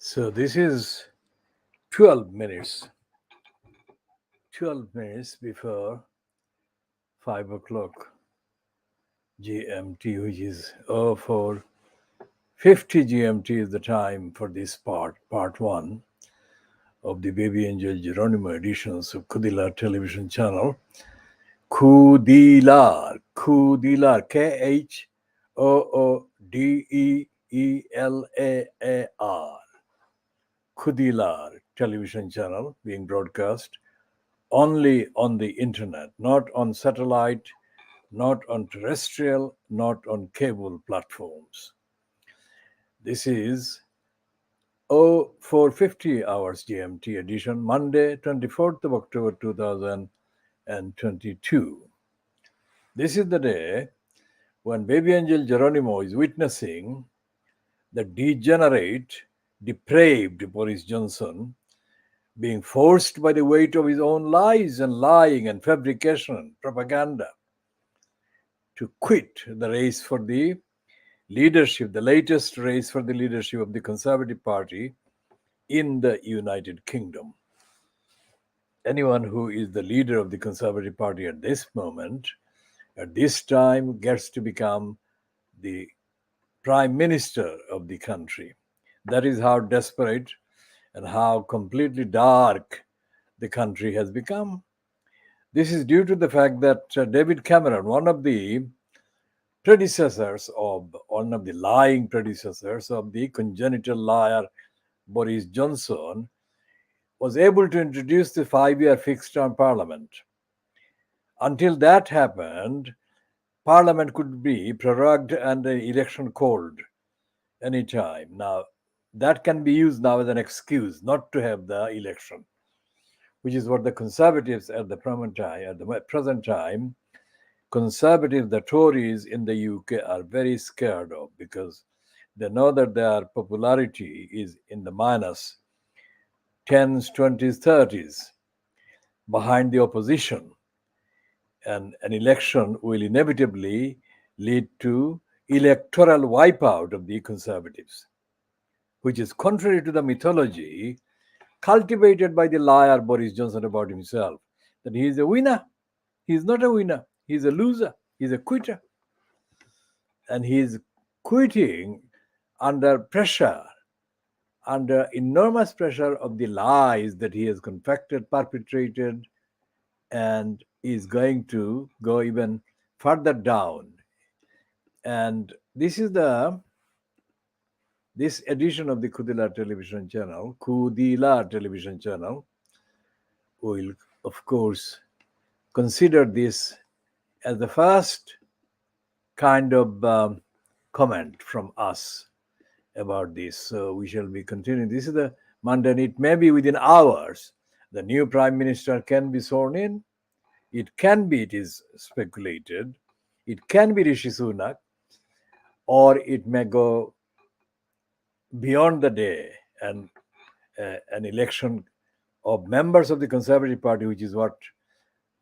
So this is 12 minutes, 12 minutes before 5 o'clock GMT, which is 04:50 GMT is the time for this part one of the Baby Angel Geronimo editions of Khoodeelaar television channel. Khoodeelaar, Khoodeelaar, Khoodeelaar television channel being broadcast only on the internet, not on satellite, not on terrestrial, not on cable platforms. This is 04:50 hours GMT edition, Monday, 24th of October 2022. This is the day when Baby Angel Geronimo is witnessing the degenerate, depraved Boris Johnson being forced by the weight of his own lies and lying and fabrication and propaganda to quit the race for the leadership, the latest race for the leadership of the Conservative Party in the United Kingdom. Anyone who is the leader of the Conservative Party at this moment, at this time, gets to become the Prime Minister of the country. That is how desperate and how completely dark the country has become. This is due to the fact that David Cameron, one of the lying predecessors of the congenital liar Boris Johnson, was able to introduce the 5-year fixed term parliament. Until that happened, parliament could be prorogued and an election called anytime. Now, that can be used now as an excuse not to have the election, which is what the Conservatives at the present time, Conservatives, the Tories in the UK are very scared of, because they know that their popularity is in the minus 10s, 20s, 30s behind the opposition. And an election will inevitably lead to electoral wipeout of the Conservatives, which is contrary to the mythology cultivated by the liar Boris Johnson about himself, that he is a winner. He is not a winner. He is a loser. He is a quitter. And he is quitting under pressure, under enormous pressure of the lies that he has confected, perpetrated, and is going to go even further down. And this edition of the Khoodeelaar television channel, will of course consider this as the first kind of comment from us about this. So we shall be continuing. This is the Monday, and it may be within hours the new Prime Minister can be sworn in. It can be, it is speculated, it can be Rishi Sunak, or it may go beyond the day and an election of members of the Conservative Party, which is what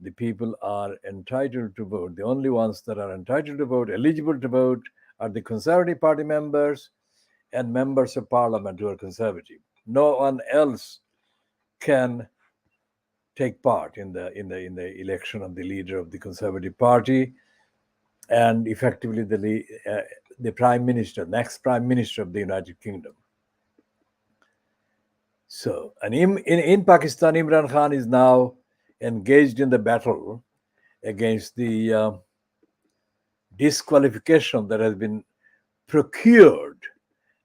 the people are entitled to vote. The only ones that are entitled to vote, eligible to vote, are the Conservative Party members and members of Parliament who are Conservative. No one else can take part in the election of the leader of the Conservative Party and effectively the Prime Minister, next Prime Minister of the United Kingdom. So, and in Pakistan, Imran Khan is now engaged in the battle against the disqualification that has been procured.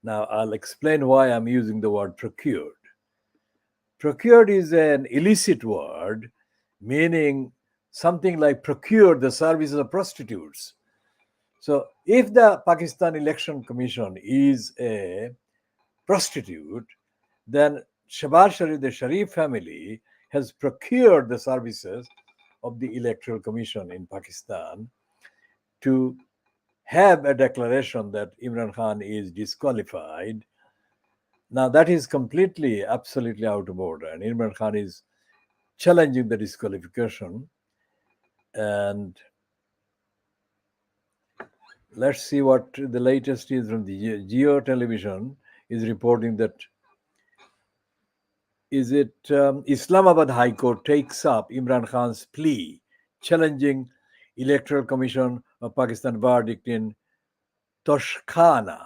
Now, I'll explain why I'm using the word procured. Procured is an illicit word, meaning something like procure the services of prostitutes. So if the Pakistan Election Commission is a prostitute, then Shahbaz Sharif, the Sharif family, has procured the services of the Electoral Commission in Pakistan to have a declaration that Imran Khan is disqualified. Now that is completely, absolutely out of order, and Imran Khan is challenging the disqualification. And let's see what the latest is from the Geo television is reporting that is it Islamabad High Court takes up Imran Khan's plea challenging Electoral Commission of Pakistan verdict in Toshkhana,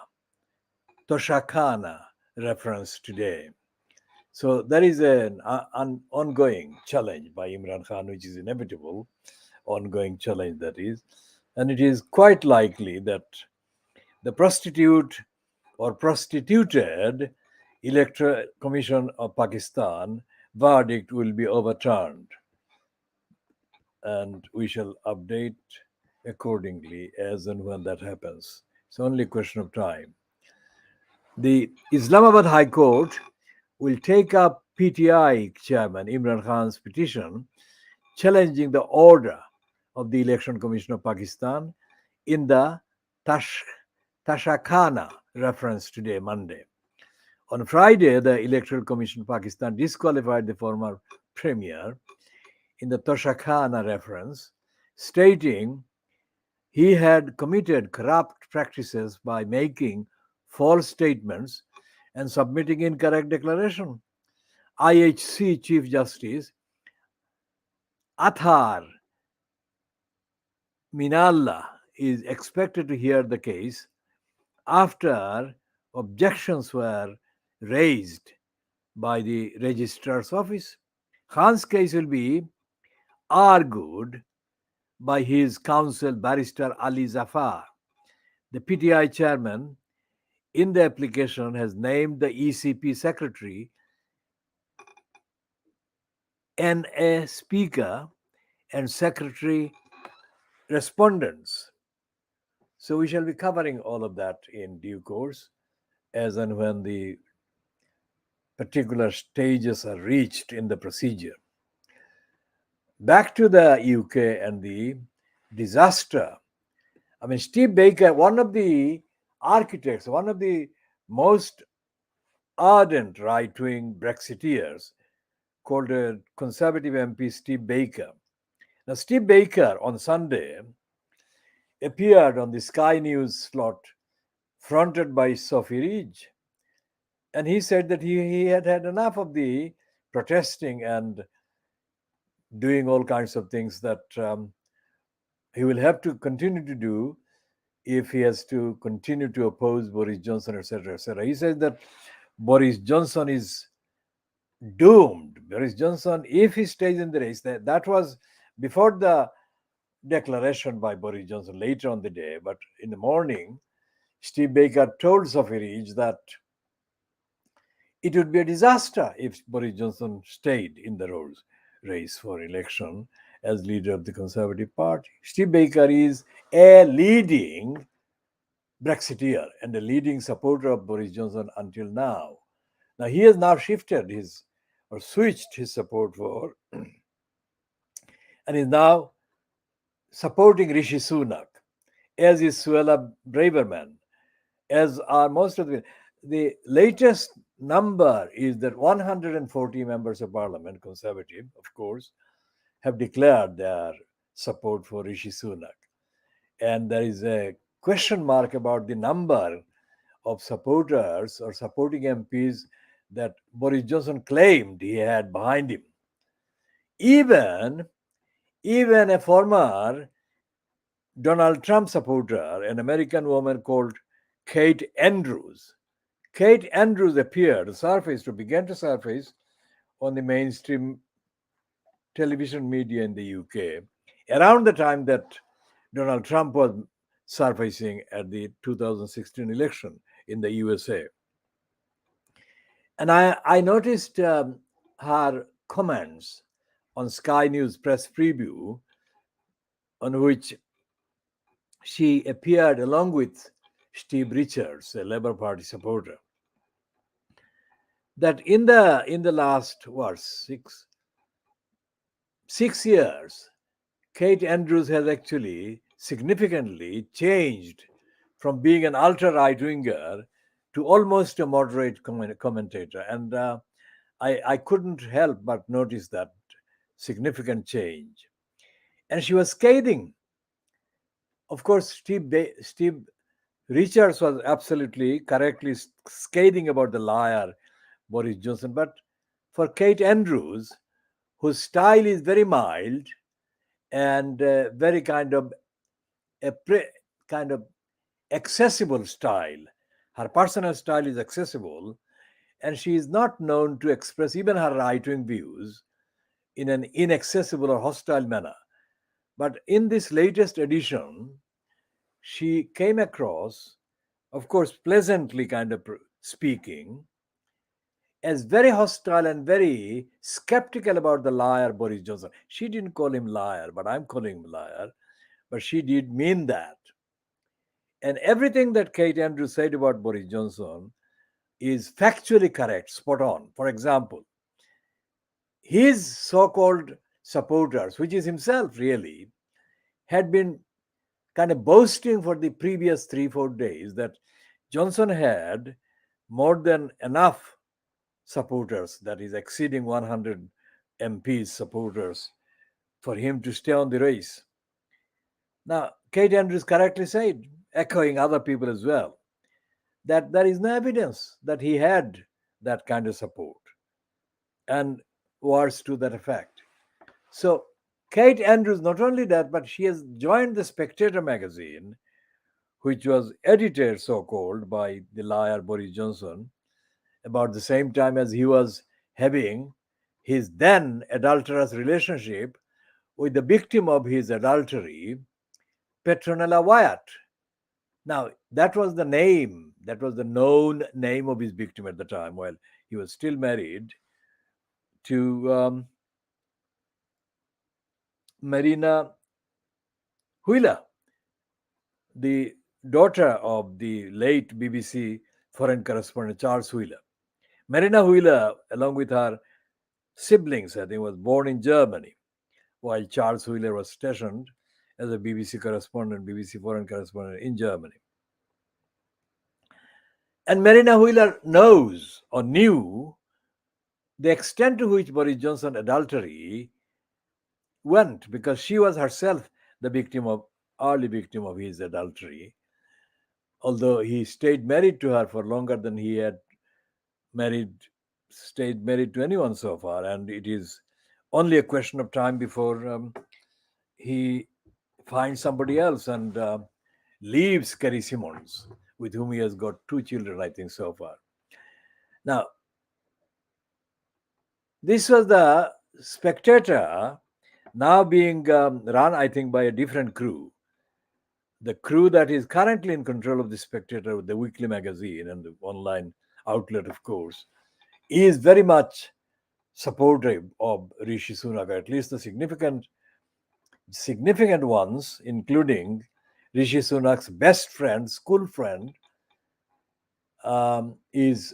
Toshakana reference today. So there is an ongoing challenge by Imran Khan, which is inevitable, ongoing challenge that is. And it is quite likely that the prostitute or prostituted Electoral Commission of Pakistan verdict will be overturned. And we shall update accordingly as and when that happens. It's only a question of time. The Islamabad High Court will take up PTI chairman Imran Khan's petition challenging the order of the Election Commission of Pakistan in the Tashakana reference today, Monday. On Friday, the Electoral Commission of Pakistan disqualified the former premier in the Toshakana reference, stating he had committed corrupt practices by making false statements and submitting incorrect declaration. IHC Chief Justice Athar Minallah is expected to hear the case after objections were raised by the registrar's office. Khan's case will be argued by his counsel barrister Ali Zafar. The PTI chairman in the application has named the ECP secretary NA speaker and secretary respondents. So we shall be covering all of that in due course as and when the particular stages are reached in the procedure. Back to the UK and the disaster. I mean, Steve Baker, one of the architects, one of the most ardent right-wing Brexiteers, called a Conservative MP Steve Baker. Now, Steve Baker on Sunday appeared on the Sky News slot fronted by Sophie Ridge. And he said that he had had enough of the protesting and doing all kinds of things that he will have to continue to do if he has to continue to oppose Boris Johnson, etc., etc. He said that Boris Johnson is doomed. Boris Johnson, if he stays in the race, that was before the declaration by Boris Johnson later on the day, but in the morning, Steve Baker told Sophie Ridge that it would be a disaster if Boris Johnson stayed in the race for election as leader of the Conservative Party. Steve Baker is a leading Brexiteer and a leading supporter of Boris Johnson until now. Now he has now shifted or switched his support for and is now supporting Rishi Sunak, as is Suella Braverman, as are most of the latest number is that 140 members of parliament, Conservative, of course, have declared their support for Rishi Sunak. And there is a question mark about the number of supporters or supporting MPs that Boris Johnson claimed he had behind him. Even a former Donald Trump supporter, an American woman called Kate Andrews. Kate Andrews began to surface on the mainstream television media in the UK around the time that Donald Trump was surfacing at the 2016 election in the USA. And I noticed her comments on Sky News press preview, on which she appeared along with Steve Richards, a Labour Party supporter, that in the last six years, Kate Andrews has actually significantly changed from being an ultra right winger to almost a moderate commentator, and I couldn't help but notice that significant change. And she was scathing. Of course, Steve Richards was absolutely correctly scathing about the liar Boris Johnson, but for Kate Andrews, whose style is very mild and very a kind of accessible style. Her personal style is accessible, and she is not known to express even her right-wing views in an inaccessible or hostile manner. But in this latest edition, she came across, of course, pleasantly speaking, as very hostile and very skeptical about the liar Boris Johnson. She didn't call him liar, but I'm calling him liar. But she did mean that. And everything that Kate Andrews said about Boris Johnson is factually correct, spot on. For example, his so called supporters, which is himself really, had been kind of boasting for the previous 3-4 days that Johnson had more than enough supporters, that is, exceeding 100 MPs supporters, for him to stay on the race. Now, Kate Andrews correctly said, echoing other people as well, that there is no evidence that he had that kind of support, and words to that effect. So, Kate Andrews, not only that, but she has joined the Spectator magazine, which was edited, so called, by the liar Boris Johnson, about the same time as he was having his then adulterous relationship with the victim of his adultery, Petronella Wyatt. Now, that was the name, that was the known name of his victim at the time, while he was still married to Marina Huila, the daughter of the late BBC foreign correspondent Charles Wheeler. Marina Wheeler, along with her siblings, I think, was born in Germany, while Charles Wheeler was stationed as a BBC correspondent, BBC foreign correspondent in Germany. And Marina Wheeler knows or knew the extent to which Boris Johnson adultery went, because she was herself the early victim of his adultery, although he stayed married to her for longer than he had stayed married to anyone so far, and it is only a question of time before he finds somebody else and leaves Kerry Simmons, with whom he has got 2 children, I think, so far. Now, this was the Spectator, now being run, I think, by a different crew. The crew that is currently in control of the Spectator, the weekly magazine and the online outlet, of course, is very much supportive of Rishi Sunak, at least the significant ones, including Rishi Sunak's best friend, school friend, is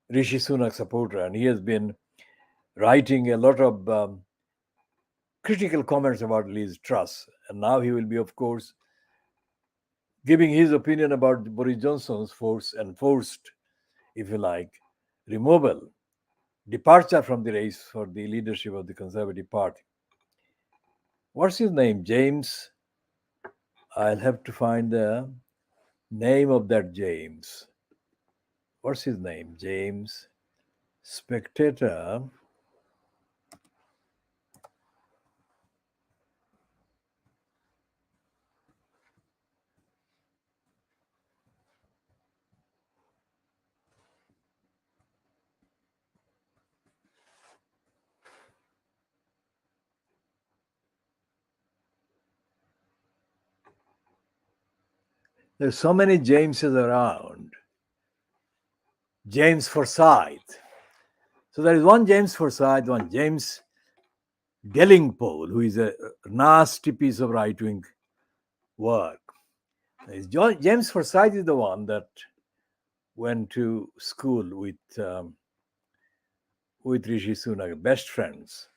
Rishi Sunak supporter, and he has been writing a lot of critical comments about Liz Truss, and now he will be, of course, giving his opinion about Boris Johnson's forced, if you like, removal, departure from the race for the leadership of the Conservative Party. What's his name? James. I'll have to find the name of that James. What's his name? James. Spectator. There's so many Jameses around. James Forsyth. So there is one James Forsyth, one James Gellingpole, who is a nasty piece of right-wing work. James Forsyth is the one that went to school with Rishi Sunak, best friends,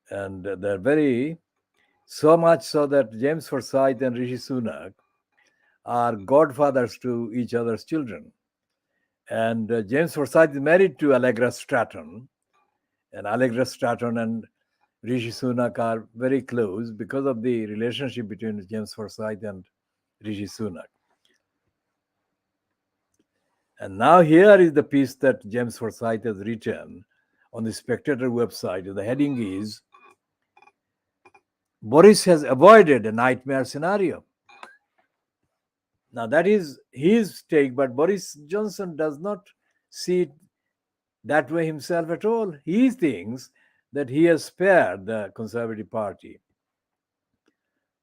and they're very, so much so that James Forsyth and Rishi Sunak are godfathers to each other's children. And James Forsyth is married to Allegra Stratton, and Allegra Stratton and Rishi Sunak are very close because of the relationship between James Forsyth and Rishi Sunak. And now here is the piece that James Forsyth has written on the Spectator website. And the heading is Boris has avoided a nightmare scenario. Now that is his take, but Boris Johnson does not see it that way himself at all. He thinks that he has spared the Conservative Party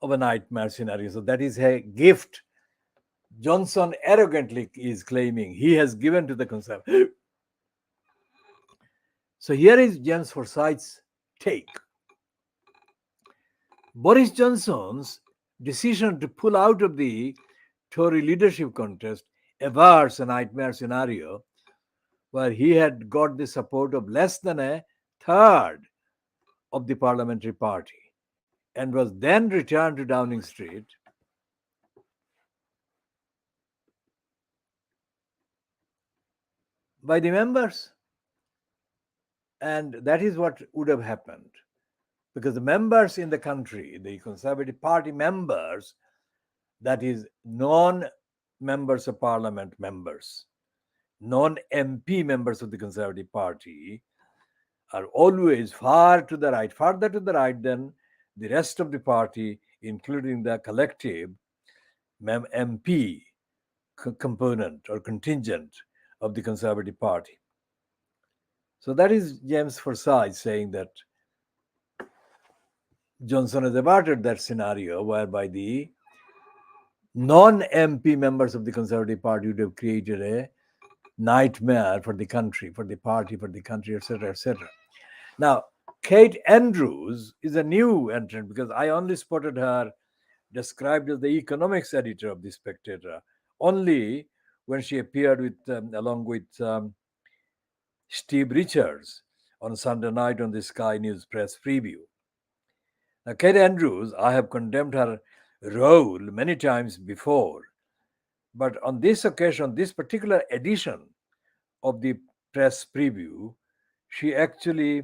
of a nightmare scenario. So that is a gift Johnson arrogantly is claiming he has given to the Conservative. So here is James Forsyth's take. Boris Johnson's decision to pull out of the Tory leadership contest averts a nightmare scenario where he had got the support of less than a third of the parliamentary party and was then returned to Downing Street by the members. And that is what would have happened because the members in the country, the Conservative Party members, that is, non members of parliament members, non MP members of the Conservative Party, are always far to the right, farther to the right than the rest of the party, including the collective MP component or contingent of the Conservative Party. So that is James Forsyth saying that Johnson has averted that scenario whereby the non-MP members of the Conservative Party would have created a nightmare for the country, for the party, for the country, etc., etc. Now, Kate Andrews is a new entrant because I only spotted her described as the economics editor of the Spectator only when she appeared with along with Steve Richards on Sunday night on the Sky News press preview. Now, Kate Andrews, I have condemned her role many times before, but on this occasion, this particular edition of the press preview, she actually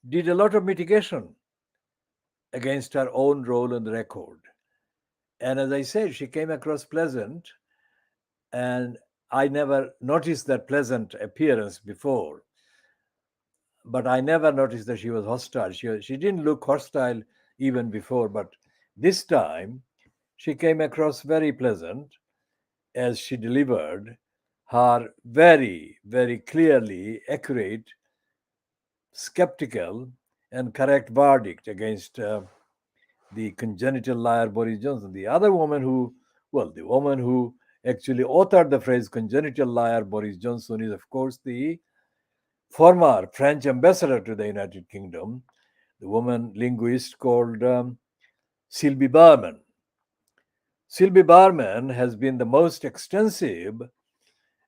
did a lot of mitigation against her own role on the record. And as I said, she came across pleasant, and I never noticed that pleasant appearance before. But I never noticed that she was hostile. She didn't look hostile even before, but this time she came across very pleasant as she delivered her very, very clearly accurate, skeptical, and correct verdict against the congenital liar Boris Johnson. The other woman who, well, the woman who actually authored the phrase congenital liar Boris Johnson is, of course, the former French ambassador to the United Kingdom, the woman linguist called Sylvie Berman. Sylvie Berman has been the most extensive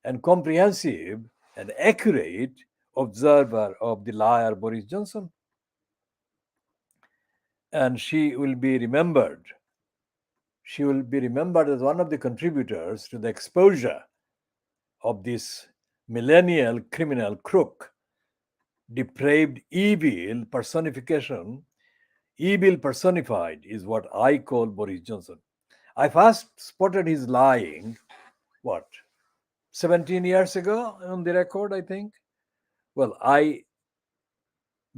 and comprehensive and accurate observer of the liar Boris Johnson. And she will be remembered. She will be remembered as one of the contributors to the exposure of this millennial criminal crook, depraved evil personification. Evil personified is what I call Boris Johnson. I first spotted his lying, what, 17 years ago on the record, I think. Well, I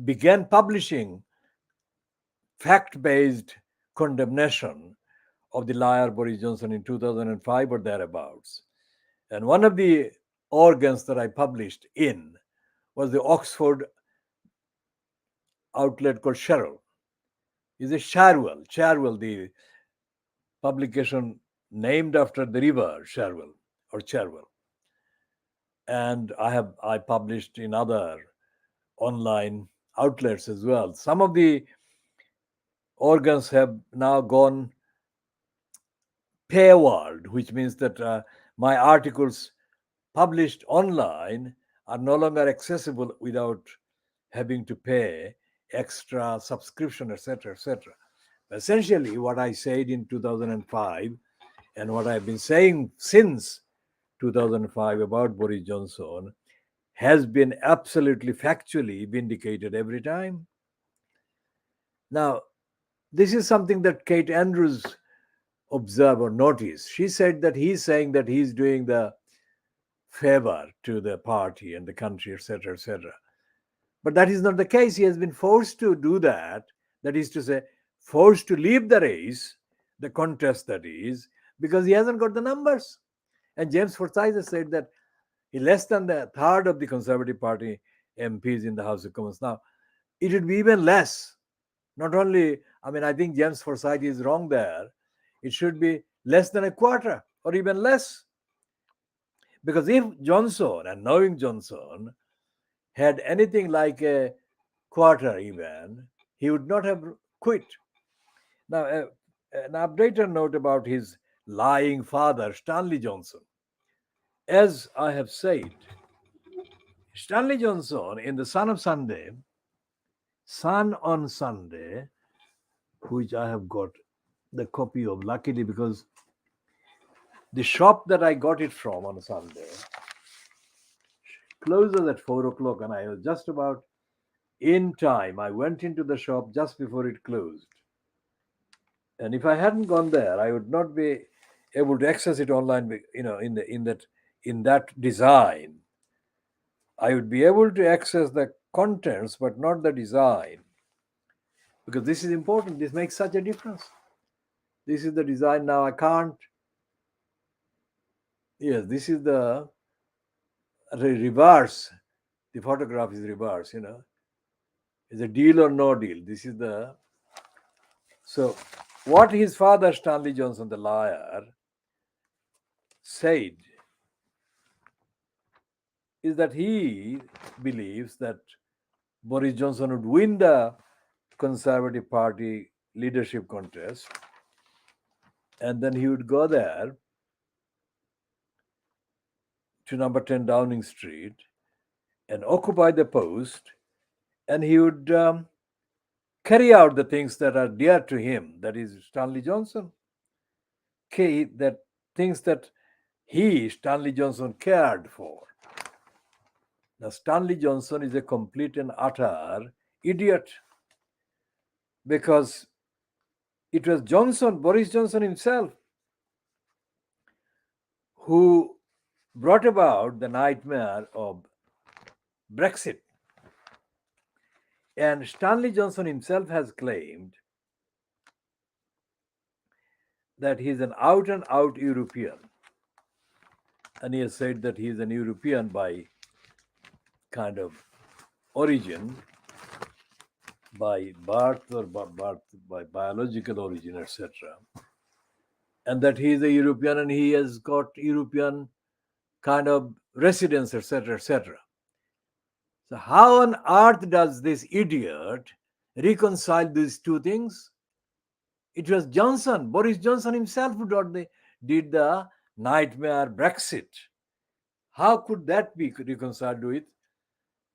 began publishing fact based condemnation of the liar Boris Johnson in 2005 or thereabouts. And one of the organs that I published in was the Oxford outlet called Cheryl. Is it Cherwell? Cherwell, the publication named after the river Cherwell or Cherwell. And I published in other online outlets as well. Some of the organs have now gone paywalled, which means that my articles published online are no longer accessible without having to pay extra subscription, etc., etc. Essentially, what I said in 2005 and what I've been saying since 2005 about Boris Johnson has been absolutely factually vindicated every time. Now, this is something that Kate Andrews observed or noticed. She said that he's saying that he's doing the favor to the party and the country, etc., etc. But that is not the case. He has been forced to do that. That is to say, forced to leave the race, the contest that is, because he hasn't got the numbers. And James Forsyth has said that he less than the third of the Conservative Party MPs in the House of Commons. Now, it would be even less. Not only, I mean, I think James Forsyth is wrong there. It should be less than a quarter or even less. Because if Johnson, and knowing Johnson, had anything like a quarter even, he would not have quit. Now, an updated note about his lying father, Stanley Johnson. As I have said, Stanley Johnson in the Sun on Sunday, which I have got the copy of, luckily, because the shop that I got it from on Sunday closes at 4 o'clock, and I was just about in time. I went into the shop just before it closed. And if I hadn't gone there, I would not be able to access it online. In that design, I would be able to access the contents, but not the design, because this is important. This makes such a difference. This is the design. Now I can't. Yes, this is the reverse. The photograph is reverse. Is a deal or no deal. This is the. So, what his father, Stanley Johnson, the liar, said is that he believes that Boris Johnson would win the Conservative Party leadership contest, and then he would go there to number 10 Downing Street and occupy the post, and he would carry out the things that are dear to him, that is Stanley Johnson. That things that Stanley Johnson, cared for. Now, Stanley Johnson is a complete and utter idiot, because it was Boris Johnson himself, who brought about the nightmare of Brexit. And Stanley Johnson himself has claimed that he's an out and out European. And he has said that he is an European by kind of origin, by birth or by biological origin, etc. And that he is a European and he has got European kind of residence, etc., etc. So how on earth does this idiot reconcile these two things? It was Boris Johnson himself, who did the nightmare Brexit. How could that be reconciled with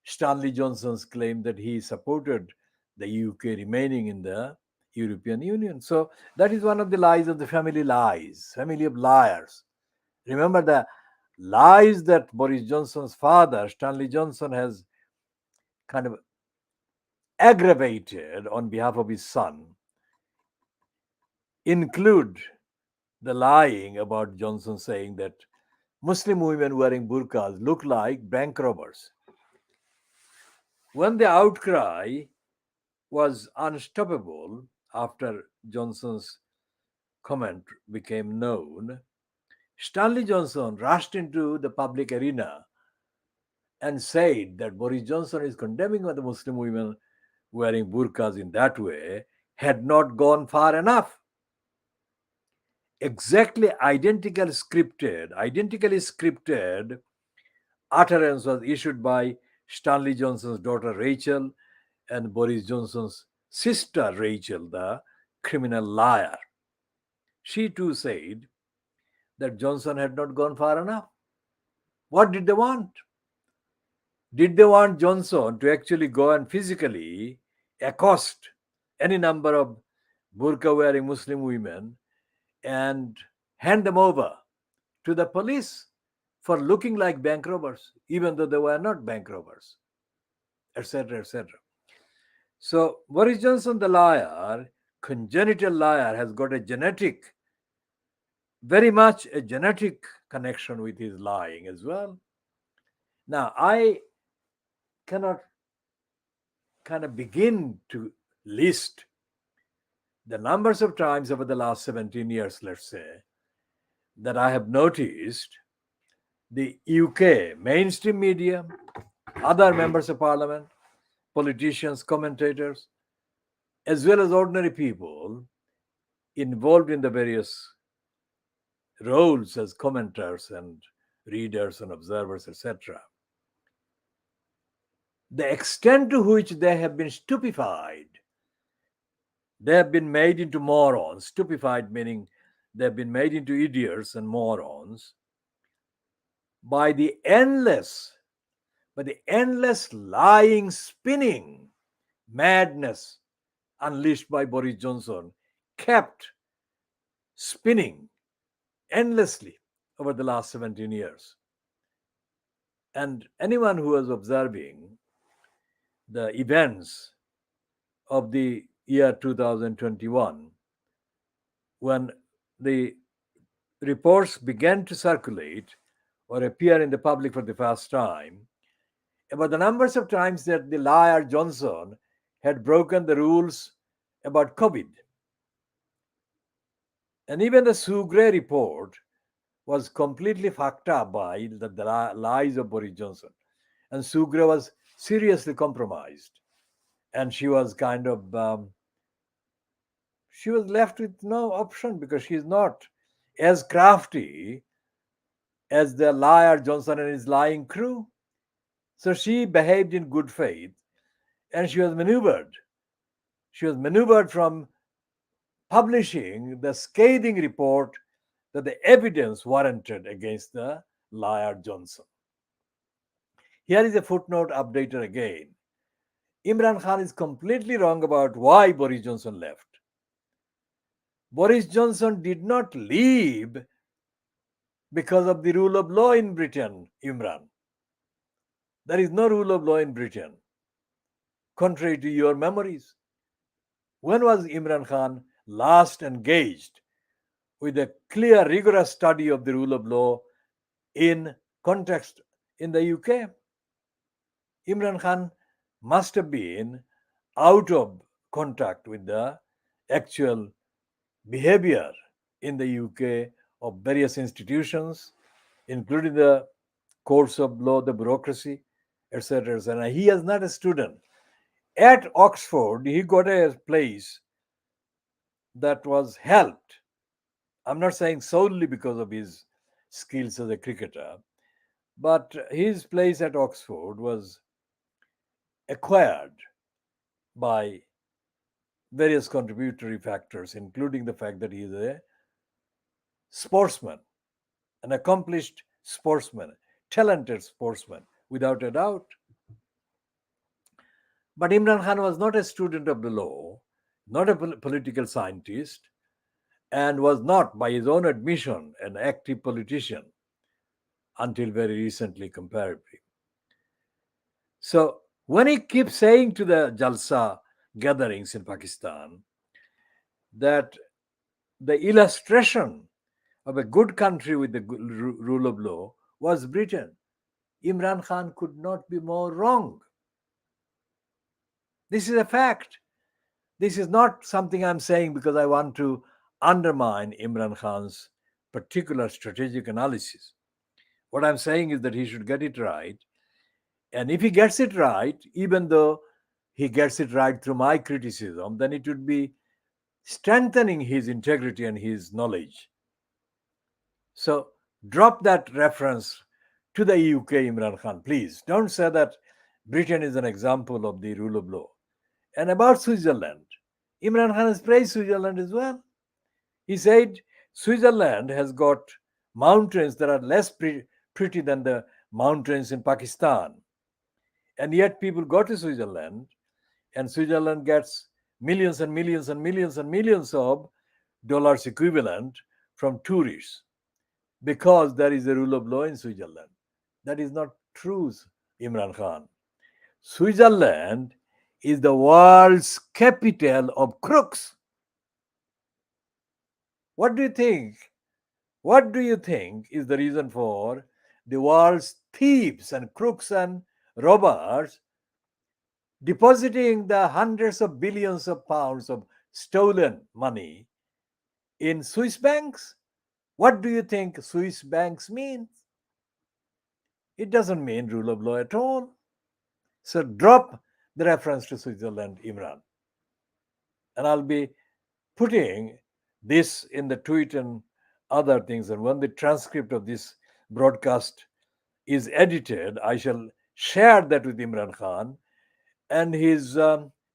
Stanley Johnson's claim that he supported the UK remaining in the European Union? So that is one of the lies of the family of liars. Remember the lies that Boris Johnson's father, Stanley Johnson, has kind of aggravated on behalf of his son include the lying about Johnson saying that Muslim women wearing burqas look like bank robbers. When the outcry was unstoppable after Johnson's comment became known, Stanley Johnson rushed into the public arena and said that Boris Johnson is condemning the Muslim women wearing burqas in that way had not gone far enough. Identically scripted utterance was issued by Stanley Johnson's daughter Rachel and Boris Johnson's sister Rachel, the criminal liar. She too said that Johnson had not gone far enough. What did they want? Did they want Johnson to actually go and physically accost any number of burqa wearing Muslim women and hand them over to the police for looking like bank robbers, even though they were not bank robbers, etc., etc. So Boris Johnson, the liar, congenital liar, has got very much a genetic connection with his lying as well. Now, I cannot kind of begin to list the numbers of times over the last 17 years, let's say, that I have noticed the UK mainstream media, other members of parliament, politicians, commentators, as well as ordinary people involved in the various roles as commenters and readers and observers, etc. The extent to which they have been stupefied, they have been made into morons, stupefied meaning they have been made into idiots and morons by the endless, lying, spinning madness unleashed by Boris Johnson, kept spinning endlessly over the last 17 years. And anyone who was observing the events of the year 2021, when the reports began to circulate or appear in the public for the first time about the numbers of times that the liar Johnson had broken the rules about COVID. And even the Sugre report was completely fucked up by the lies of Boris Johnson. And Sugre was seriously compromised. And she was kind of, she was left with no option because she's not as crafty as the liar Johnson and his lying crew. So she behaved in good faith and she was maneuvered. She was maneuvered from publishing the scathing report that the evidence warranted against the liar Johnson. Here is a footnote updated again. Imran Khan is completely wrong about why Boris Johnson left. Boris Johnson did not leave because of the rule of law in Britain, Imran. There is no rule of law in Britain, contrary to your memories. When was Imran Khan last engaged with a clear, rigorous study of the rule of law in context in the UK? Imran Khan must have been out of contact with the actual behavior in the UK of various institutions, including the courts of law, the bureaucracy, etc. etc. He is not a student. At Oxford, he got a place that was helped. I'm not saying solely because of his skills as a cricketer, but his place at Oxford was acquired by various contributory factors, including the fact that he is a sportsman, an accomplished sportsman, talented sportsman, without a doubt. But Imran Khan was not a student of the law, not a political scientist, and was not, by his own admission, an active politician until very recently, comparatively. So when he keeps saying to the Jalsa gatherings in Pakistan that the illustration of a good country with the rule of law was Britain, Imran Khan could not be more wrong. This is a fact. This is not something I'm saying because I want to undermine Imran Khan's particular strategic analysis. What I'm saying is that he should get it right. And if he gets it right, even though he gets it right through my criticism, then it would be strengthening his integrity and his knowledge. So drop that reference to the UK, Imran Khan, please. Don't say that Britain is an example of the rule of law. And about Switzerland, Imran Khan has praised Switzerland as well. He said Switzerland has got mountains that are less pretty than the mountains in Pakistan. And yet people go to Switzerland and Switzerland gets millions and millions and millions and millions of dollars equivalent from tourists because there is a rule of law in Switzerland. That is not true, Imran Khan. Switzerland is the world's capital of crooks. What do you think? What do you think is the reason for the world's thieves and crooks and robbers depositing the hundreds of billions of pounds of stolen money in Swiss banks? What do you think Swiss banks means? It doesn't mean rule of law at all. So drop the reference to Switzerland, Imran. And I'll be putting this in the tweet and other things. And when the transcript of this broadcast is edited, I shall share that with Imran Khan and his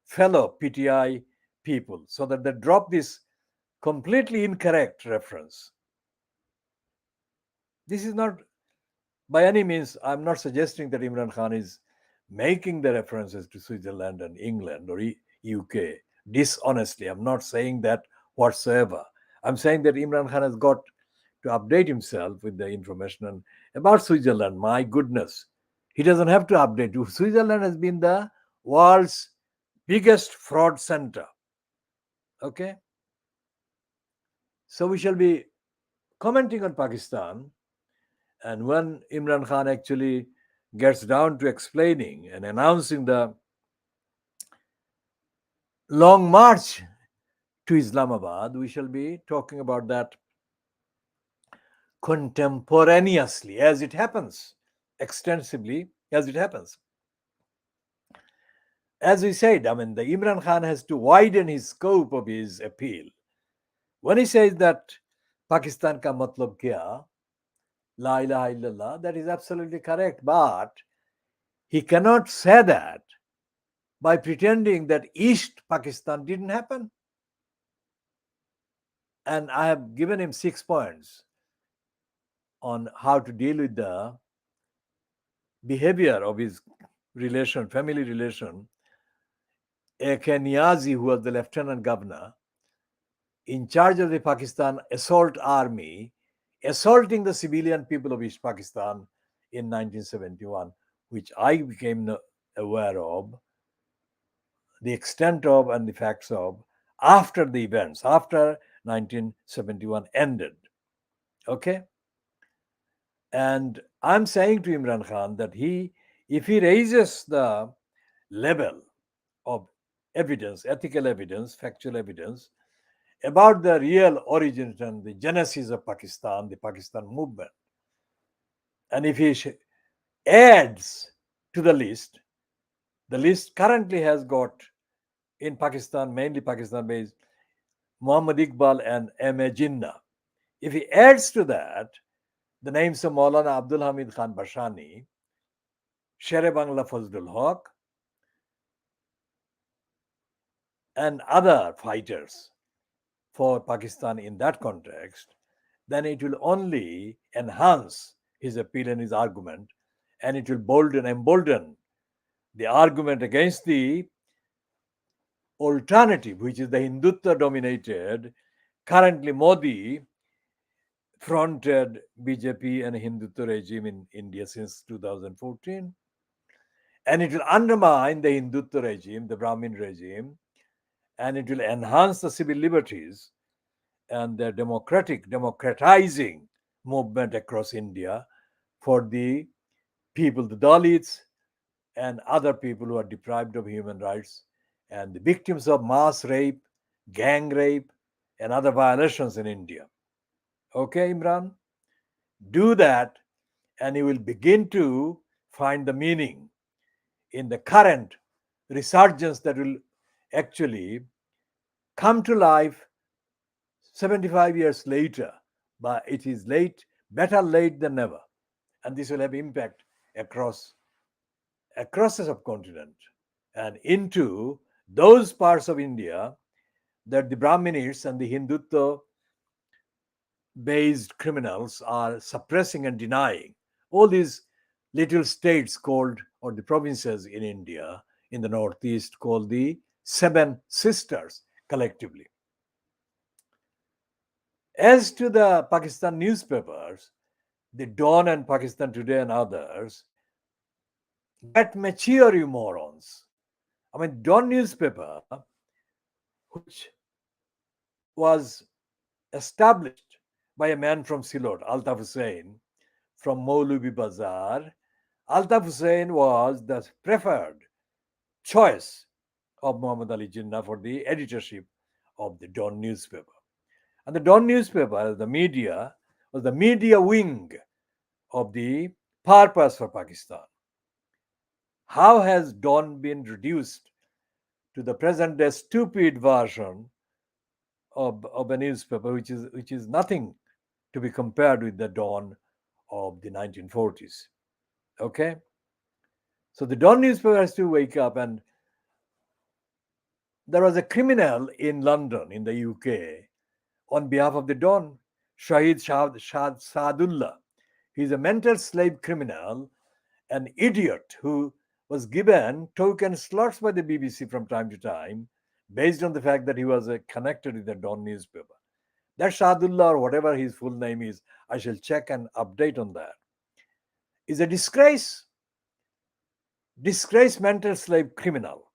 fellow PTI people so that they drop this completely incorrect reference. This is not, by any means, I'm not suggesting that Imran Khan is making the references to Switzerland and England or UK dishonestly. I'm not saying that whatsoever. I'm saying that Imran Khan has got to update himself with the information about Switzerland. My goodness, he doesn't have to update. Switzerland has been the world's biggest fraud center. Okay? So we shall be commenting on Pakistan. And when Imran Khan actually gets down to explaining and announcing the long march to Islamabad, we shall be talking about that contemporaneously as it happens, extensively as it happens. As we said, I mean, the Imran Khan has to widen his scope of his appeal. When he says that Pakistan ka matlab kya, la ilaha illallah, that is absolutely correct. But he cannot say that by pretending that East Pakistan didn't happen. And I have given him 6 points on how to deal with the behavior of his relation, family relation. A.K. Niazi, who was the lieutenant governor in charge of the Pakistan assault army, assaulting the civilian people of East Pakistan in 1971, which I became aware of the extent of and the facts of after the events, after 1971 ended. Okay? And I'm saying to Imran Khan that if he raises the level of evidence, ethical evidence, factual evidence about the real origin and the genesis of Pakistan, the Pakistan movement, and if he adds to the list currently has got in Pakistan, mainly Pakistan based, Muhammad Iqbal and M.A. Jinnah. If he adds to that the names of Maulana Abdul Hamid Khan Bashani, Sher Bangla Fazlul Haq, and other fighters for Pakistan in that context, then it will only enhance his appeal and his argument, and it will embolden the argument against the alternative, which is the Hindutva dominated, currently Modi fronted BJP and Hindutva regime in India since 2014. And it will undermine the Hindutva regime, the Brahmin regime, and it will enhance the civil liberties and the democratizing movement across India for the people, the Dalits, and other people who are deprived of human rights and the victims of mass rape, gang rape, and other violations in India. Okay, Imran? Do that, and you will begin to find the meaning in the current resurgence that will actually come to life 75 years later. But it is better late than never. And this will have impact across the subcontinent and into those parts of India that the Brahminists and the Hindutva based criminals are suppressing and denying. All these little states called, or the provinces in India, in the northeast, called the Seven Sisters collectively. As to the Pakistan newspapers, the Dawn and Pakistan Today and others, get mature, you morons. I mean, Dawn newspaper, which was established by a man from Silot, Altaf Hussain, from Maulubi Bazaar, Altaf Hussain was the preferred choice of Muhammad Ali Jinnah for the editorship of the Dawn newspaper. And the Dawn newspaper, the media, was the media wing of the purpose for Pakistan. How has Dawn been reduced to the present day stupid version of a newspaper which is nothing to be compared with the Dawn of the 1940s? Okay? So the Dawn newspaper has to wake up, and there was a criminal in London, in the UK, on behalf of the Dawn, Shahid Saadullah. He's a mental slave criminal, an idiot who was given token slots by the BBC from time to time based on the fact that he was connected with the Dawn newspaper. That Saadullah, or whatever his full name is, I shall check and update on that, is a disgraced mental slave criminal.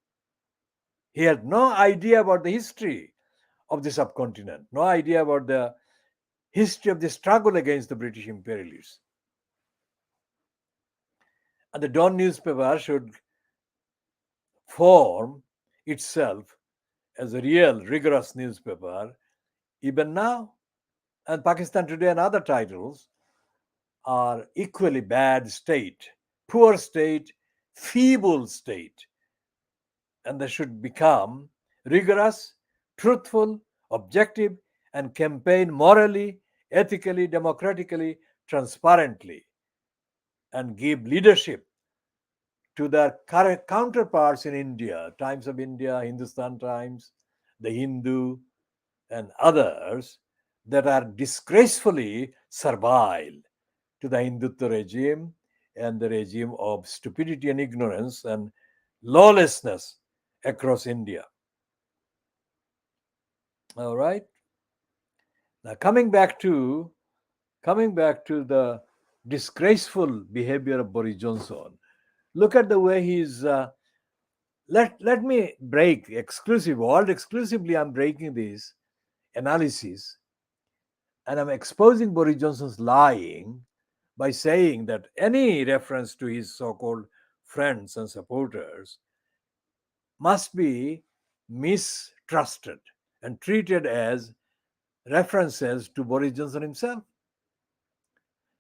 He had no idea about the history of the subcontinent, no idea about the history of the struggle against the British imperialists. And the Dawn newspaper should form itself as a real rigorous newspaper even now. And Pakistan Today and other titles are equally bad state, poor state, feeble state. And they should become rigorous, truthful, objective, and campaign morally, ethically, democratically, transparently, and give leadership to their counterparts in India, Times of India, Hindustan Times, the Hindu, and others that are disgracefully servile to the Hindutva regime and the regime of stupidity and ignorance and lawlessness across India. All right. Now coming back to the disgraceful behavior of Boris Johnson, look at the way he's. Let me break exclusively. I'm breaking this analysis, and I'm exposing Boris Johnson's lying by saying that any reference to his so-called friends and supporters must be mistrusted and treated as references to Boris Johnson himself.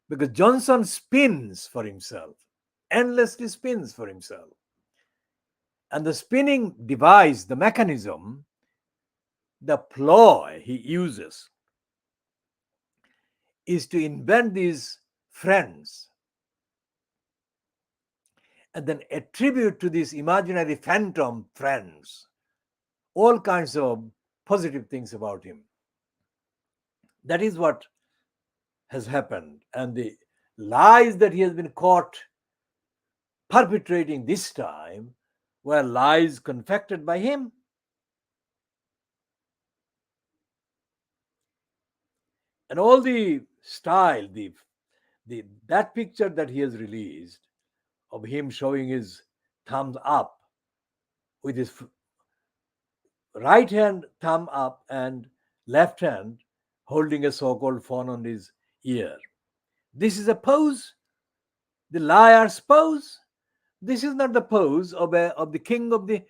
Because Johnson spins for himself, endlessly spins for himself. And the spinning device, the mechanism, the ploy he uses is to invent these friends and then attribute to these imaginary phantom friends all kinds of positive things about him. That is what has happened. And the lies that he has been caught perpetrating this time were lies confected by him. And all the style, that picture that he has released of him showing his thumbs up with his right hand thumb up and left hand holding a so-called phone on his ear. This is a pose, the liar's pose. This is not the pose of the king of the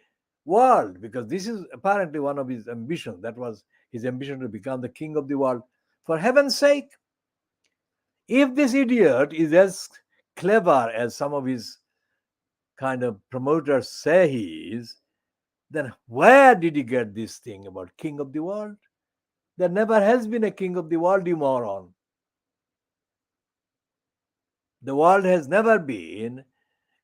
world, because this is apparently one of his ambitions. That was his ambition, to become the king of the world. For heaven's sake, if this idiot is as clever as some of his kind of promoters say he is, then where did he get this thing about king of the world? There never has been a king of the world, you moron. The world has never been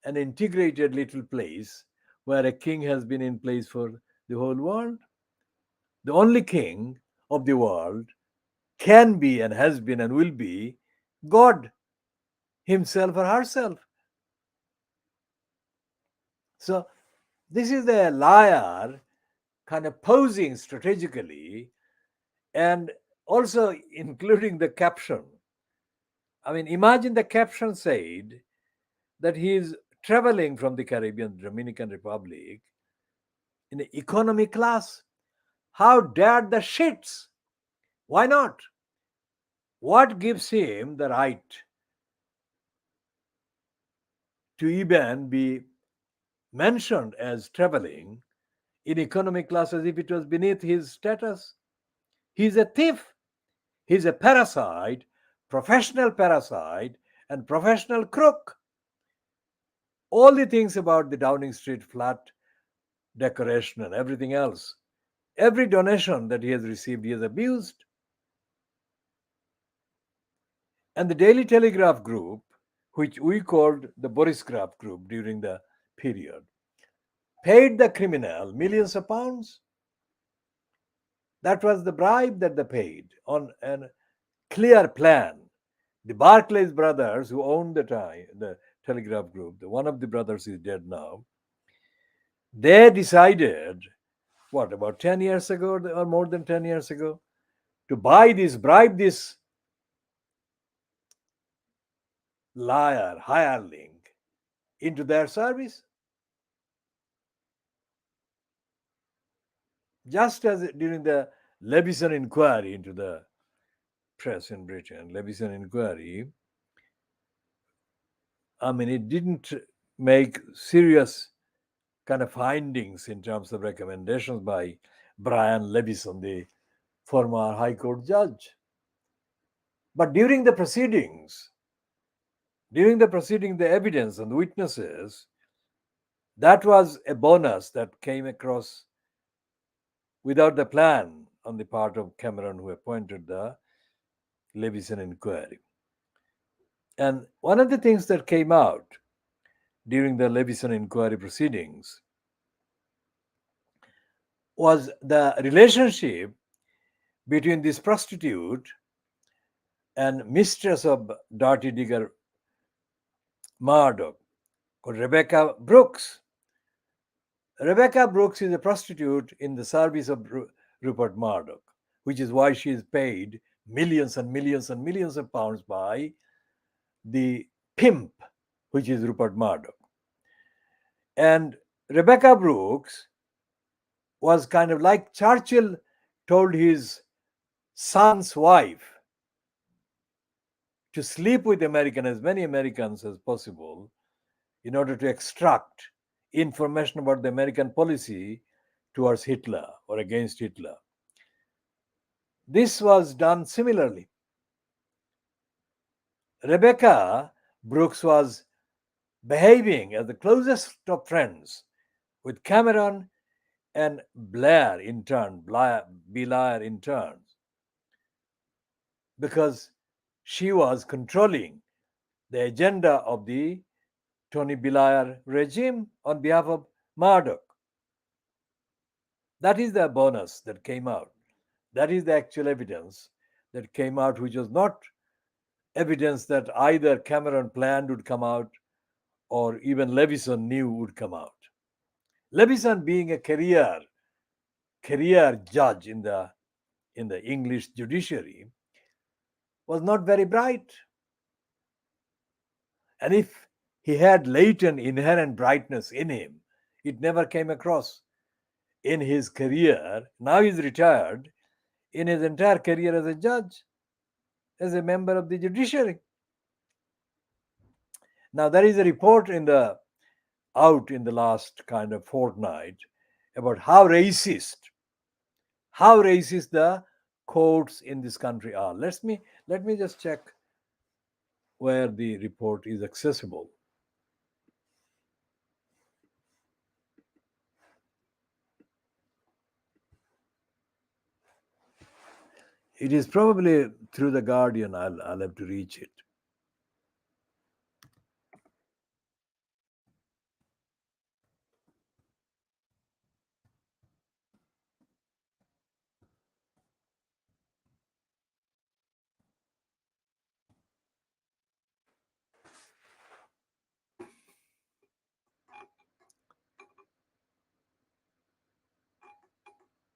an integrated little place where a king has been in place for the whole world. The only king of the world can be and has been and will be God himself or herself. So this is the liar kind of posing strategically, and also including the caption. I mean, imagine the caption said that he is traveling from the Caribbean, Dominican Republic, in the economy class. How dare the shits? Why not? What gives him the right to even be mentioned as traveling in economic class as if it was beneath his status. He's a thief. He's a parasite, professional parasite, and professional crook. All the things about the Downing Street flat decoration and everything else, every donation that he has received, he has abused. And the Daily Telegraph group, which we called the Boris Graf group during the period, paid the criminal millions of pounds. That was the bribe that they paid on a clear plan. The Barclays brothers, who owned the Telegraph group, one of the brothers is dead now, they decided, what, about 10 years ago or more than 10 years ago, to bribe this liar, hireling, into their service. Just as during the Levison inquiry into the press in Britain, Levison inquiry, I mean, it didn't make serious kind of findings in terms of recommendations by Brian Levison, the former High Court judge. But during the proceedings, the evidence and the witnesses, that was a bonus that came across without the plan on the part of Cameron, who appointed the Levison inquiry. And one of the things that came out during the Levison inquiry proceedings was the relationship between this prostitute and mistress of Dirty Digger Murdoch, called Rebecca Brooks. Rebecca Brooks is a prostitute in the service of Rupert Murdoch, which is why she is paid millions and millions and millions of pounds by the pimp, which is Rupert Murdoch. And Rebecca Brooks was kind of like Churchill told his son's wife to sleep with as many Americans as possible, in order to extract information about the American policy towards Hitler or against Hitler. This was done similarly. Rebecca Brooks was behaving as the closest of friends with Cameron and Blair in turn, Blair in turn, because she was controlling the agenda of the Tony Blair regime on behalf of Murdoch. That is the bonus that came out. That is the actual evidence that came out, which was not evidence that either Cameron planned would come out or even Levison knew would come out. Levison, being a career judge in the English judiciary, was not very bright. And if he had latent inherent brightness in him, it never came across in his career. Now he's retired. In his entire career as a judge, as a member of the judiciary. Now there is a report out in the last kind of fortnight about how racist the courts in this country are. Let me just check where the report is accessible. It is probably through the Guardian. I'll have to reach it.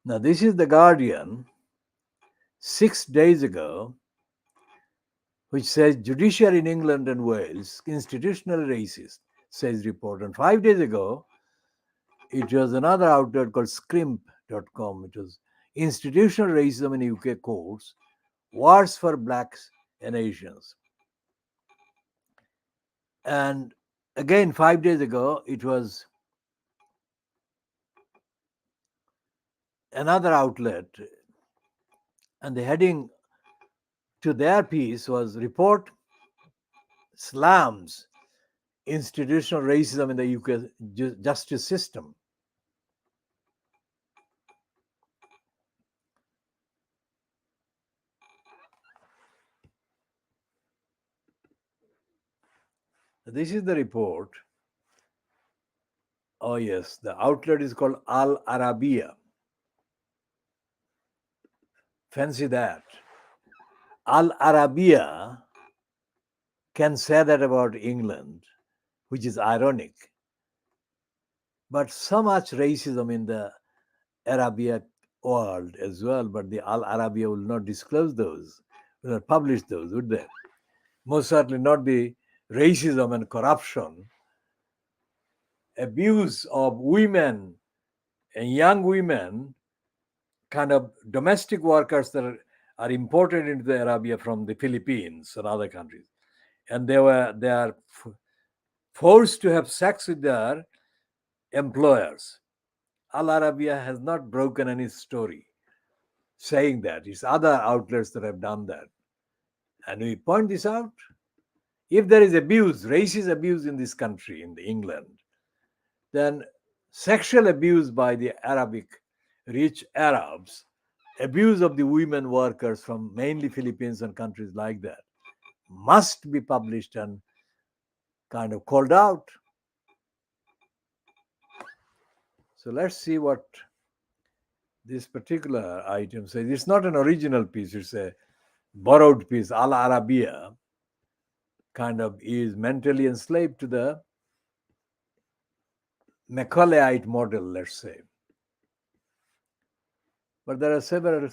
Now, this is the Guardian 6 days ago, which says judiciary in England and Wales institutionally racist, says report. And 5 days ago, it was another outlet called scrimp.com. It was institutional racism in UK courts, worse for blacks and Asians. And Again, 5 days ago, it was another outlet, and the heading to their piece was Report Slams Institutional Racism in the UK Justice System. This is the report. Oh, yes, the outlet is called Al Arabiya. Fancy that. Al Arabiya can say that about England, which is ironic. But so much racism in the Arabic world as well, but the Al Arabiya will not disclose those, will not publish those, would they? Most certainly not the racism and corruption, abuse of women and young women, kind of domestic workers that are imported into the Arabia from the Philippines and other countries, and they are forced to have sex with their employers. Al Arabiya has not broken any story saying that. It's other outlets that have done that. And we point this out. If there is abuse, racist abuse in this country, in England, then sexual abuse by the Arabic, rich Arabs, abuse of the women workers from mainly Philippines and countries like that, must be published and kind of called out. So let's see what this particular item says. It's not an original piece, it's a borrowed piece. Al Arabiya kind of is mentally enslaved to the Macaulayite model, let's say. But there are several.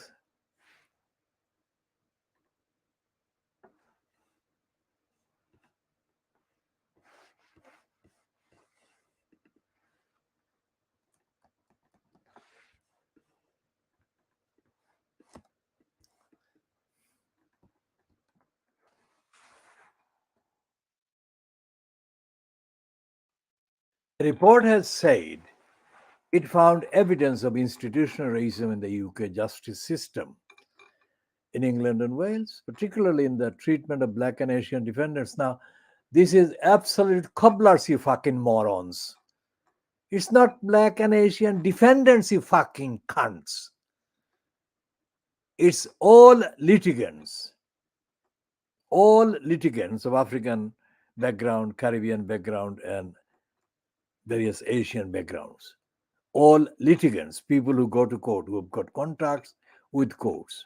The report has said it found evidence of institutional racism in the UK justice system in England and Wales, particularly in the treatment of black and Asian defendants. Now, this is absolute cobblers, you fucking morons. It's not black and Asian defendants, you fucking cunts. It's all litigants of African background, Caribbean background, and various Asian backgrounds. All litigants, people who go to court, who have got contracts with courts.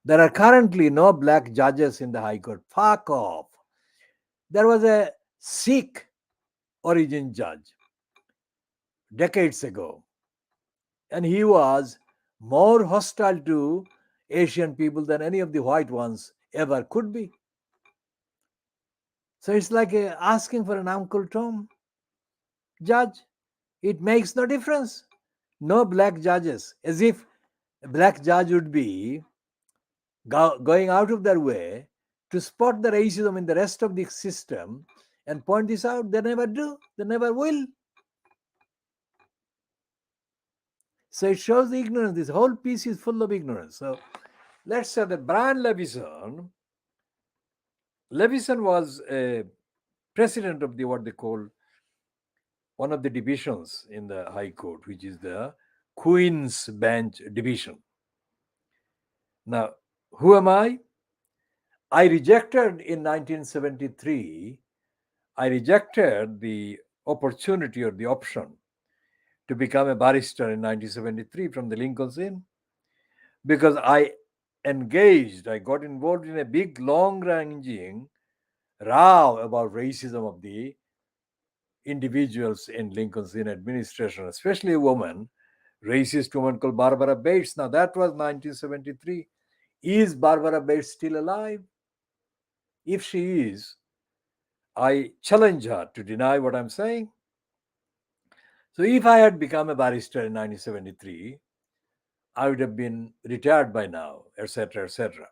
There are currently no black judges in the High Court. Fuck off. There was a Sikh origin judge decades ago, and he was more hostile to Asian people than any of the white ones ever could be. So it's like asking for an Uncle Tom judge. It makes no difference. No black judges, as if a black judge would be going out of their way to spot the racism in the rest of the system and point this out. They never do, they never will. So it shows the ignorance. This whole piece is full of ignorance. So let's say that Brian Levison was a president of the what they call one of the divisions in the High Court, which is the Queen's Bench Division. Now, who am I? I rejected in 1973, I rejected the opportunity or the option to become a barrister in 1973 from the Lincoln's Inn because I got involved in a big, long-ranging row about racism of the individuals in Lincoln's Inn administration, especially a woman, racist woman called Barbara Bates. Now, that was 1973. Is Barbara Bates still alive? If she is, I challenge her to deny what I'm saying. So if I had become a barrister in 1973, I would have been retired by now, etc., etc.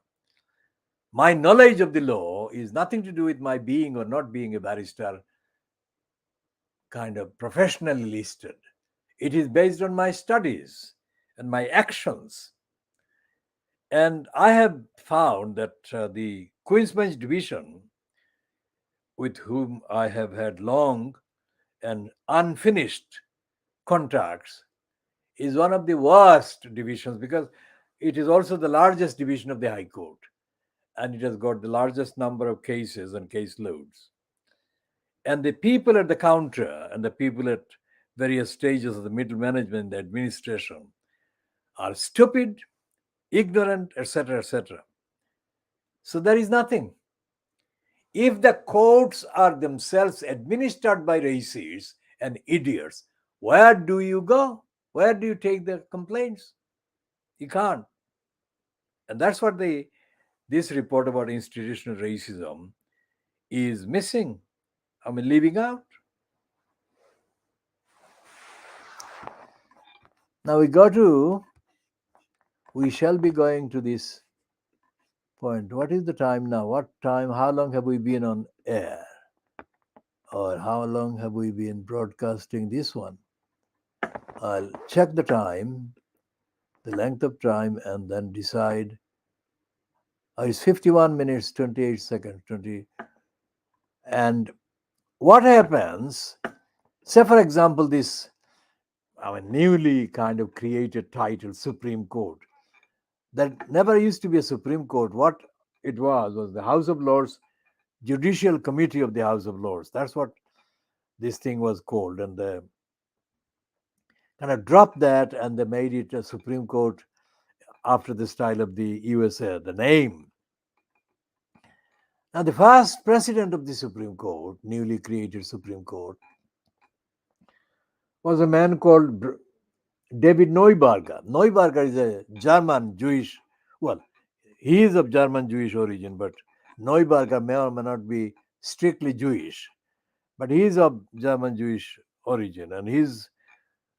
My knowledge of the law is nothing to do with my being or not being a barrister kind of professionally listed. It is based on my studies and my actions. And I have found that the Queensbench Division, with whom I have had long and unfinished contacts, is one of the worst divisions because it is also the largest division of the High Court, and it has got the largest number of cases and case loads. And the people at the counter and the people at various stages of the middle management, the administration, are stupid, ignorant, etc., etc. So there is nothing. If the courts are themselves administered by racists and idiots, where do you go? Where do you take the complaints? You can't. And that's what this report about institutional racism is missing. I mean, leaving out. Now we shall be going to this point. What is the time now? What time? How long have we been on air? Or how long have we been broadcasting this one? I'll check the time, the length of time, and then decide. It's 51 minutes, 28 seconds, 20. And what happens, say for example, this newly kind of created title, Supreme Court, that never used to be a Supreme Court. What it was the House of Lords Judicial Committee of the House of Lords. That's what this thing was called. And they kind of dropped that and they made it a Supreme Court after the style of the USA, the name. Now, the first president of the Supreme Court, newly created Supreme Court, was a man called David Neuberger. Neuberger is a German Jewish, well, he is of German Jewish origin, but Neuberger may or may not be strictly Jewish, but he is of German Jewish origin, and his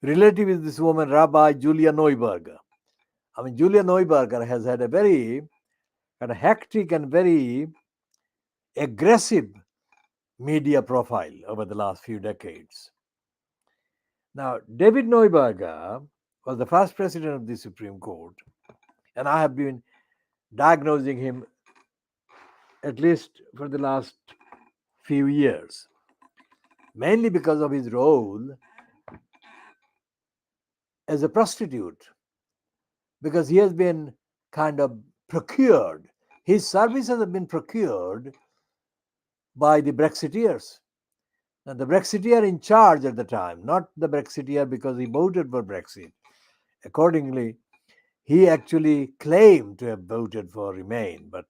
relative is this woman, Rabbi Julia Neuberger. Julia Neuberger has had a very kind of hectic and very aggressive media profile over the last few decades. Now, David Neuberger was the first president of the Supreme Court, and I have been diagnosing him at least for the last few years, mainly because of his role as a prostitute, because he has been kind of procured. His services have been procured by the Brexiteers. And the Brexiteer in charge at the time, not the Brexiteer because he voted for Brexit. Accordingly, he actually claimed to have voted for Remain, but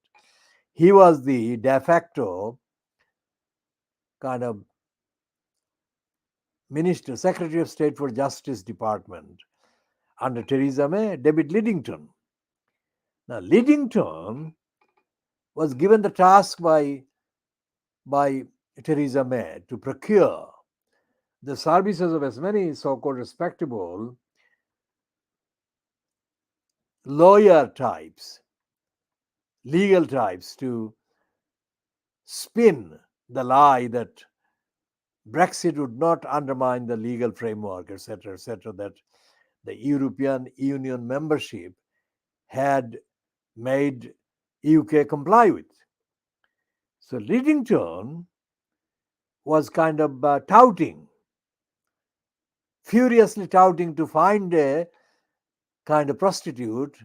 he was the de facto kind of Minister, Secretary of State for Justice Department under Theresa May, David Lidington. Now, Lidington was given the task by Theresa May to procure the services of as many so-called respectable lawyer types, legal types, to spin the lie that Brexit would not undermine the legal framework, etc., that the European Union membership had made UK comply with. So Lidington was kind of furiously touting to find a kind of prostitute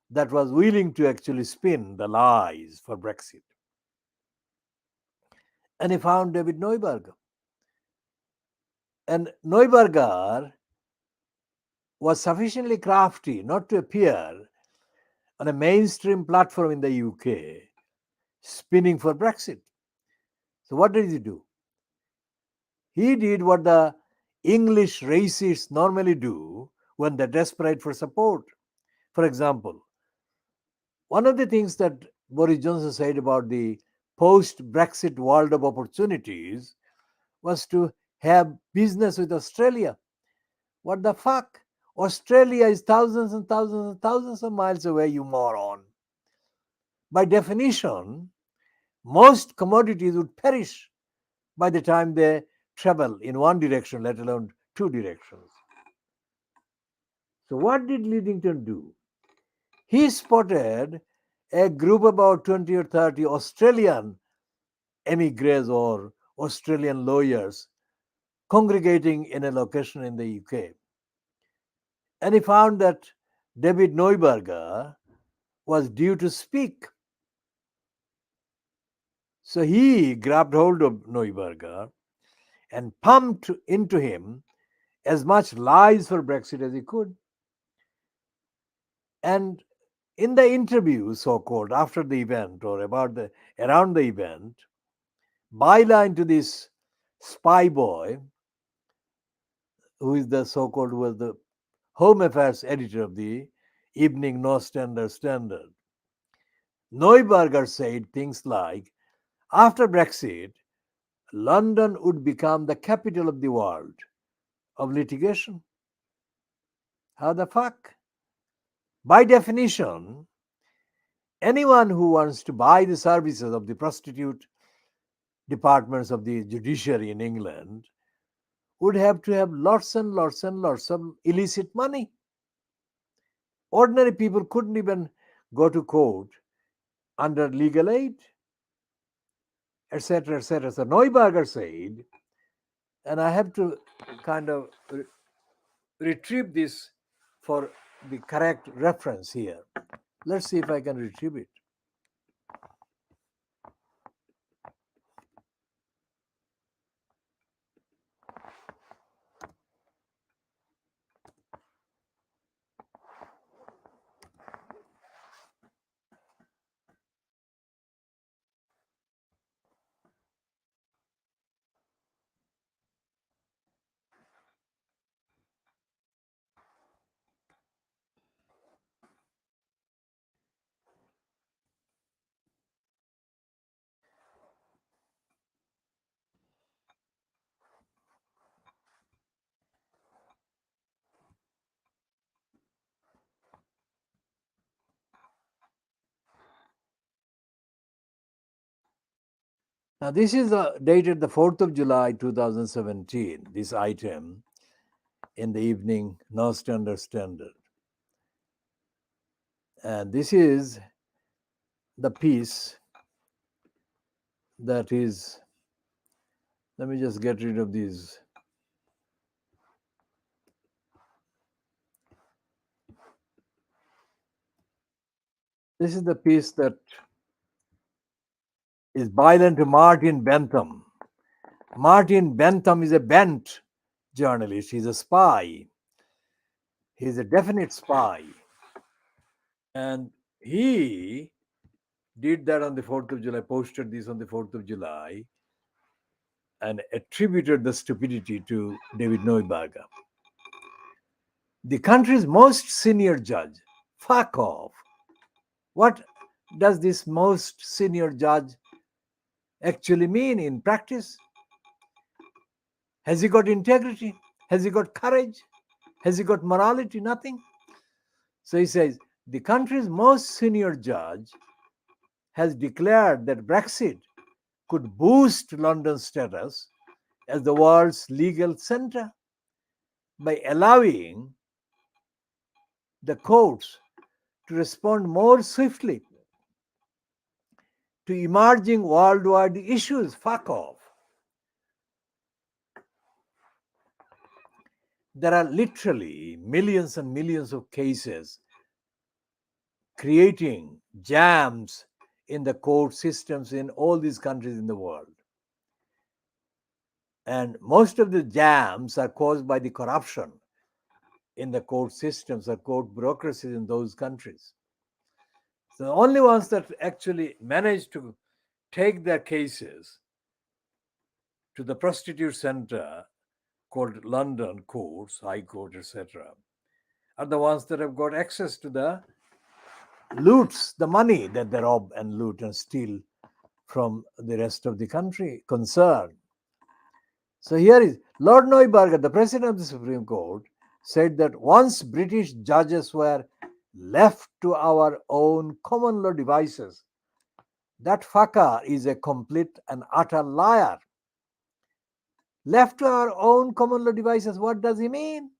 that was willing to actually spin the lies for Brexit. And he found David Neuberger. And Neuberger was sufficiently crafty not to appear on a mainstream platform in the UK spinning for Brexit. So what did he do? He did what the English racists normally do when they're desperate for support. For example, one of the things that Boris Johnson said about the post-Brexit world of opportunities was to have business with Australia. What the fuck? Australia is thousands and thousands and thousands of miles away, you moron. By definition, most commodities would perish by the time they travel in one direction, let alone two directions. So, what did Lidington do? He spotted a group about 20 or 30 Australian emigres or Australian lawyers congregating in a location in the UK. And he found that David Neuberger was due to speak. So he grabbed hold of Neuberger and pumped into him as much lies for Brexit as he could. And in the interview, so called, after the event or around the event, byline to this spy boy, who is the so called, who was the Home Affairs editor of the Evening No Standard, Neuberger said things like, after Brexit, London would become the capital of the world of litigation. How the fuck? By definition, anyone who wants to buy the services of the prostitute departments of the judiciary in England would have to have lots and lots and lots of illicit money. Ordinary people couldn't even go to court under legal aid, etc., etc. So Neuberger said, and I have to kind of retrieve this for the correct reference here. Let's see if I can retrieve it. Now, this is dated the 4th of July 2017, this item in the Evening No Standard. And this is the piece that is, let me just get rid of these. This is the piece that is violent to Martin Bentham. Martin Bentham is a bent journalist. He's a spy. He's a definite spy. And he did that on the 4th of July, posted this on the 4th of July, and attributed the stupidity to David Neuberger. The country's most senior judge. Fuck off. What does this most senior judge actually mean in practice? Has he got integrity? Has he got courage? Has he got morality? Nothing. So he says, the country's most senior judge has declared that Brexit could boost London's status as the world's legal center by allowing the courts to respond more swiftly to emerging worldwide issues. Fuck off. There are literally millions and millions of cases creating jams in the court systems in all these countries in the world. And most of the jams are caused by the corruption in the court systems or court bureaucracies in those countries. So the only ones that actually manage to take their cases to the prostitute center called London courts, High Court, etc., are the ones that have got access to the loots, the money that they rob and loot and steal from the rest of the country concerned. So here is Lord Neuberger, the President of the Supreme Court, said that once British judges were left to our own common law devices, that fucker is a complete and utter liar. Left to our own common law devices, what does he mean?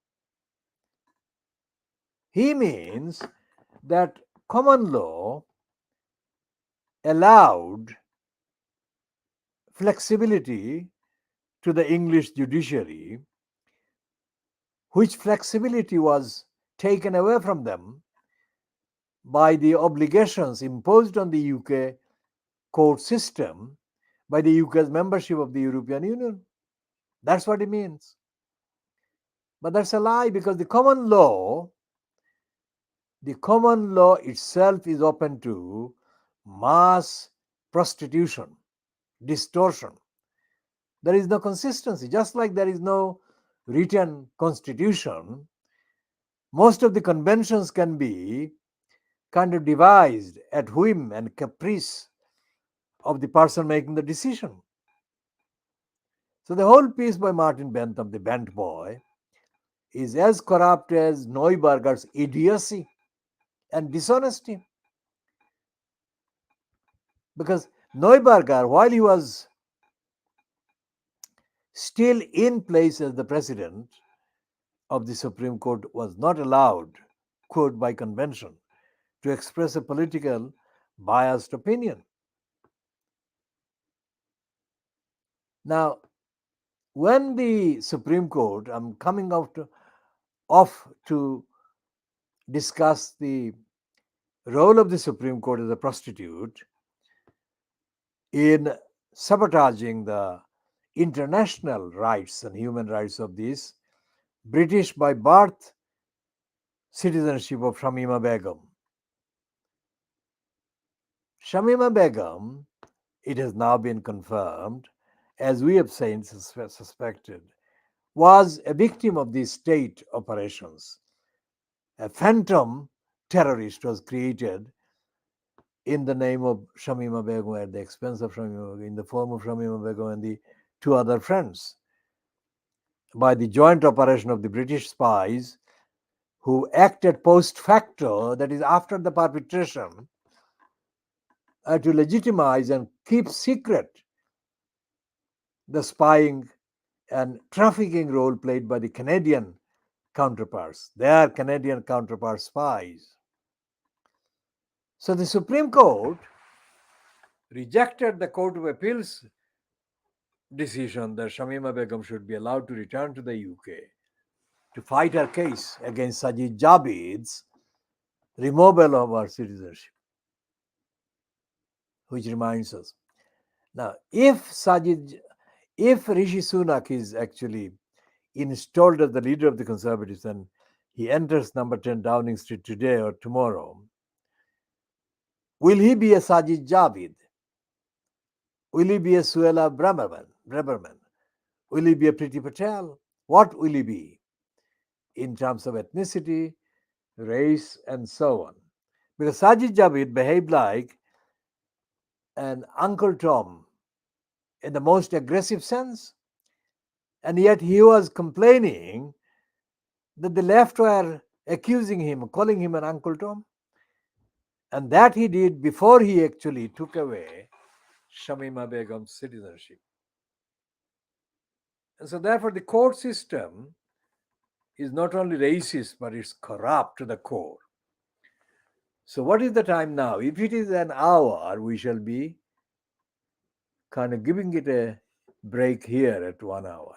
He means that common law allowed flexibility to the English judiciary, which flexibility was taken away from them by the obligations imposed on the UK court system by the UK's membership of the European Union. That's what it means. But that's a lie, because the common law itself is open to mass prostitution, distortion. There is no consistency. Just like there is no written constitution, most of the conventions can be kind of devised at whim and caprice of the person making the decision. So the whole piece by Martin Bentham, the Bent Boy, is as corrupt as Neuberger's idiocy and dishonesty. Because Neuberger, while he was still in place as the president of the Supreme Court, was not allowed, quote, by convention, to express a political biased opinion. Now, when the Supreme Court, I'm coming off to discuss the role of the Supreme Court as a prostitute in sabotaging the international rights and human rights of this British by birth citizenship of Shamima Begum. Shamima Begum, it has now been confirmed, as we have suspected, was a victim of these state operations. A phantom terrorist was created in the name of Shamima Begum, at the expense of Shamima Begum, in the form of Shamima Begum and the two other friends, by the joint operation of the British spies who acted post facto, that is, after the perpetration, to legitimize and keep secret the spying and trafficking role played by the Canadian counterparts, their Canadian counterpart spies. So the Supreme Court rejected the Court of Appeal's decision that Shamima Begum should be allowed to return to the UK to fight her case against Sajid Javid's removal of her citizenship. Which reminds us, now if Rishi Sunak is actually installed as the leader of the Conservatives and he enters number 10 Downing Street today or tomorrow, will he be a Sajid Javid? Will he be a Suella Braverman? Will he be a Priti Patel? What will he be in terms of ethnicity, race, and so on? Because Sajid Javid behaved like an Uncle Tom in the most aggressive sense, and yet he was complaining that the left were accusing him, calling him an Uncle Tom, and that he did before he actually took away Shamima Begum's citizenship. And so therefore the court system is not only racist, but it's corrupt to the core. So what is the time now? If it is an hour, we shall be kind of giving it a break here at 1 hour.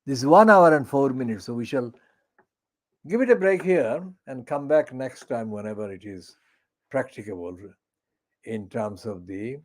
This is 1 hour and 4 minutes, so we shall give it a break here and come back next time whenever it is practicable in terms of the